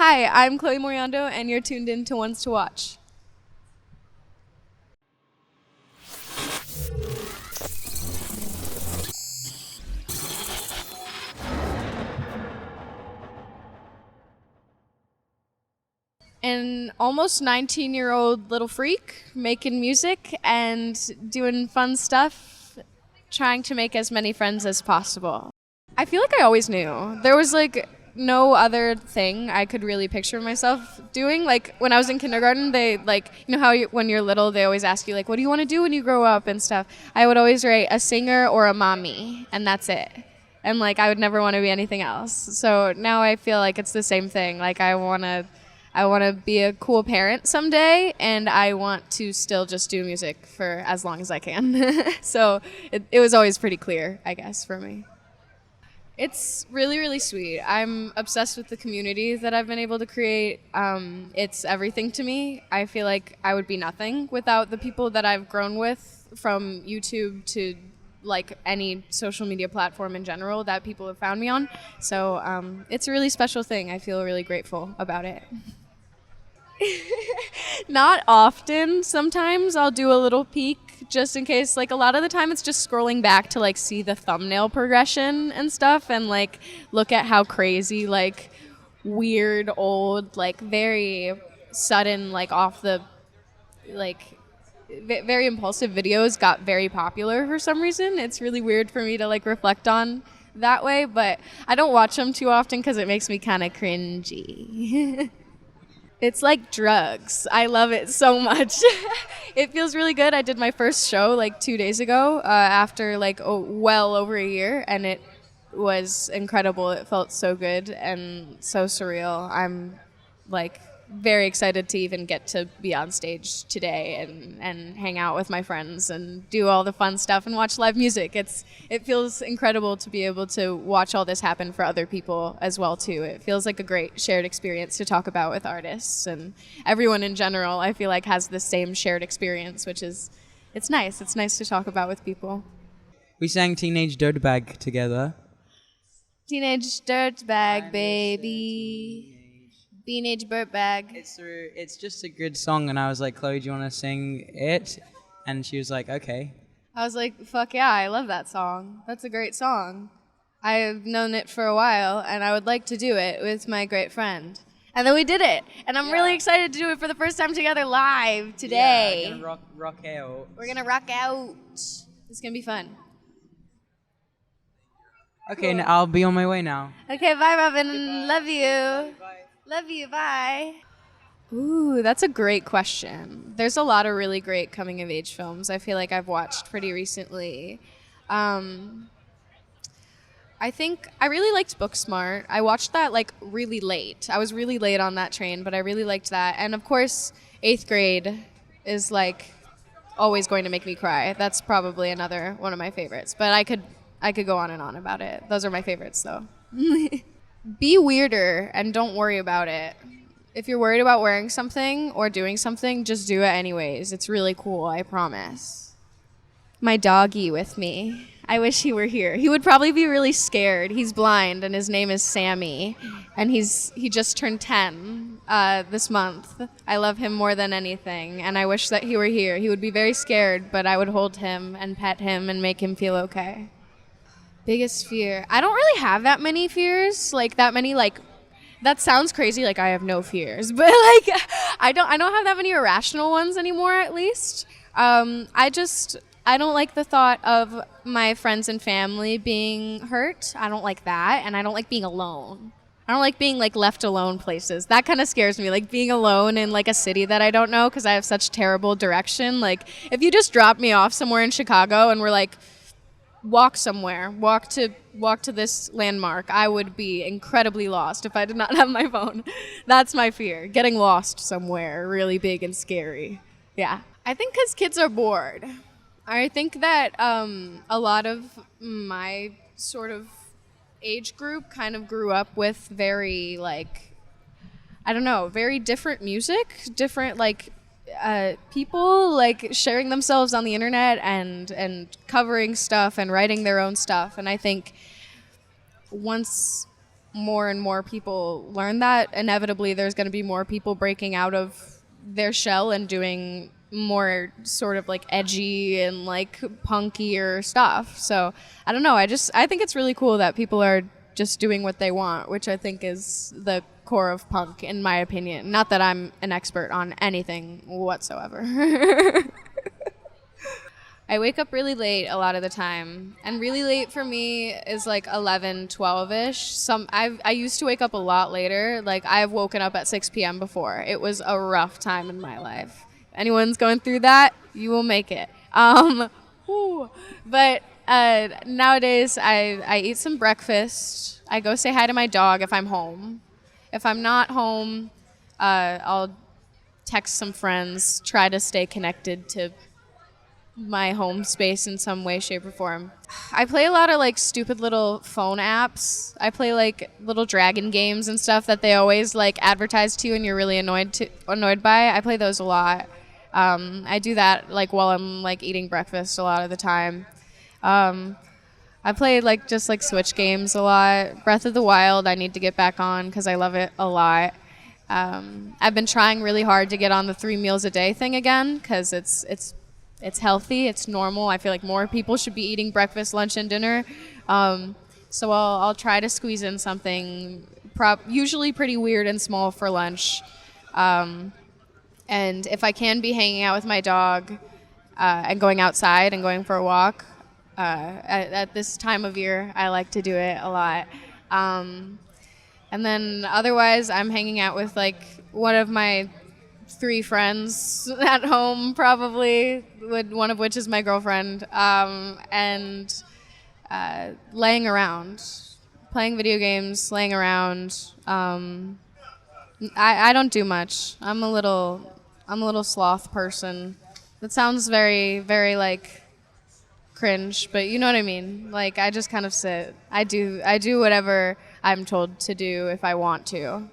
Hi, I'm Chloe Moriondo, and you're tuned in to Ones to Watch. An almost 19-year-old little freak making music and doing fun stuff, trying to make as many friends as possible. I feel like I always knew. There was like no other thing I could really picture myself doing. Like when I was in kindergarten, they like, you know how when you're little, they always ask you like, what do you want to do when you grow up and stuff. I would always write a singer or a mommy, and that's it. And like I would never want to be anything else. So now I feel like it's the same thing. Like I want to be a cool parent someday, and I want to still just do music for as long as I can. So it was always pretty clear, I guess, for me. It's really, really sweet. I'm obsessed with the community that I've been able to create. It's everything to me. I feel like I would be nothing without the people that I've grown with, from YouTube to like any social media platform in general that people have found me on. So it's a really special thing. I feel really grateful about it. Not often. Sometimes I'll do a little peek just in case. Like a lot of the time it's just scrolling back to like see the thumbnail progression and stuff, and like look at how crazy like weird old like very sudden like off the like very impulsive videos got very popular for some reason. It's really weird for me to like reflect on that way, but I don't watch them too often because it makes me kind of cringy. It's like drugs. I love it so much. It feels really good. I did my first show like 2 days ago after like well over a year, and it was incredible. It felt so good and so surreal. I'm like very excited to even get to be on stage today and hang out with my friends and do all the fun stuff and watch live music. It feels incredible to be able to watch all this happen for other people as well too. It feels like a great shared experience to talk about with artists, and everyone in general I feel like has the same shared experience, which is it's nice. It's nice to talk about with people. We sang Teenage Dirtbag together. Teenage Dirtbag, baby. Teenage Dirtbag. It's just a good song, and I was like, Chloe, do you want to sing it? And she was like, okay. I was like, fuck yeah, I love that song. That's a great song. I've known it for a while, and I would like to do it with my great friend. And then we did it, and I'm really excited to do it for the first time together live today. Yeah, gonna rock out. We're gonna rock out. It's gonna be fun. Okay, cool. I'll be on my way now. Okay, bye, Robin. Goodbye. Love you. Bye. Love you. Bye. Ooh, that's a great question. There's a lot of really great coming-of-age films I feel like I've watched pretty recently. I think I really liked Booksmart. I watched that like really late. I was really late on that train, but I really liked that. And of course, 8th grade is like always going to make me cry. That's probably another one of my favorites. But I could go on and on about it. Those are my favorites though. Be weirder and don't worry about it. If you're worried about wearing something or doing something, just do it anyways. It's really cool, I promise. My doggy with me. I wish he were here. He would probably be really scared. He's blind and his name is Sammy, and he just turned 10 this month. I love him more than anything, and I wish that he were here. He would be very scared, but I would hold him and pet him and make him feel okay. Biggest fear. I don't really have that many fears. Like that many like that sounds crazy, like I have no fears. But like I don't have that many irrational ones anymore, at least. I don't like the thought of my friends and family being hurt. I don't like that, and I don't like being alone. I don't like being like left alone places. That kind of scares me, like being alone in like a city that I don't know because I have such terrible direction. Like if you just drop me off somewhere in Chicago and we're like, walk somewhere, walk to this landmark, I would be incredibly lost if I did not have my phone. That's my fear, getting lost somewhere really big and scary. Yeah. I think because kids are bored. I think that a lot of my sort of age group kind of grew up with very like, I don't know, very different music, different like people like sharing themselves on the internet and covering stuff and writing their own stuff. And I think once more and more people learn that, inevitably there's going to be more people breaking out of their shell and doing more sort of like edgy and like punkier stuff. So I don't know. I think it's really cool that people are just doing what they want, which I think is the core of punk, in my opinion. Not that I'm an expert on anything whatsoever. I wake up really late a lot of the time, and really late for me is like 11, 12-ish. I used to wake up a lot later. Like, I've woken up at 6 p.m. before. It was a rough time in my life. If anyone's going through that, you will make it. Whew. But nowadays, I eat some breakfast. I go say hi to my dog if I'm home. If I'm not home, I'll text some friends, try to stay connected to my home space in some way, shape, or form. I play a lot of like stupid little phone apps. I play like little dragon games and stuff that they always like advertise to you and you're really annoyed by. I play those a lot. I do that like while I'm like eating breakfast a lot of the time. I play like just like Switch games a lot. Breath of the Wild I need to get back on because I love it a lot. I've been trying really hard to get on the 3 meals a day thing again because it's healthy, it's normal. I feel like more people should be eating breakfast, lunch, and dinner. So I'll try to squeeze in something usually pretty weird and small for lunch. And if I can be hanging out with my dog and going outside and going for a walk, at this time of year, I like to do it a lot. And then otherwise, I'm hanging out with like one of my 3 friends at home, probably, one of which is my girlfriend, and laying around, playing video games, laying around. I don't do much. I'm a little sloth person. That sounds very, very like cringe, but you know what I mean. Like, I just kind of sit. I do whatever I'm told to do if I want to.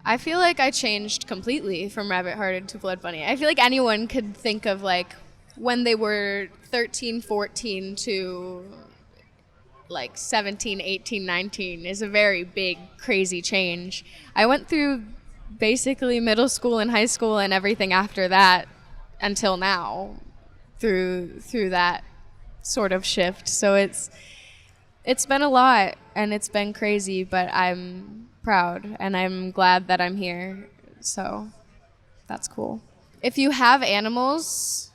I feel like I changed completely from Rabbit Hearted to Blood Bunny. I feel like anyone could think of like when they were 13, 14 to like 17, 18, 19 is a very big, crazy change. I went through basically middle school and high school and everything after that until now through that sort of shift. So it's been a lot and it's been crazy, but I'm proud and I'm glad that I'm here. So that's cool. If you have animals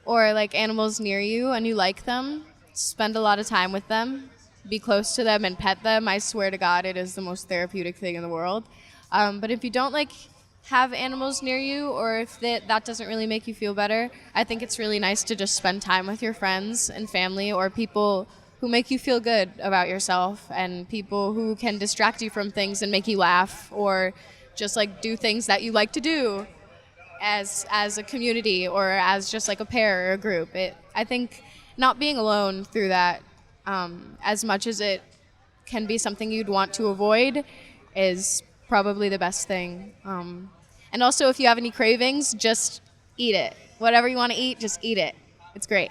or like animals near you and you like them, spend a lot of time with them. Be close to them and pet them. I swear to God, it is the most therapeutic thing in the world. But if you don't like have animals near you, or if that doesn't really make you feel better, I think it's really nice to just spend time with your friends and family or people who make you feel good about yourself and people who can distract you from things and make you laugh or just like do things that you like to do as a community or as just like a pair or a group. I think not being alone through that, as much as it can be something you'd want to avoid, is probably the best thing. And also, if you have any cravings, just eat it. Whatever you want to eat, just eat it. It's great.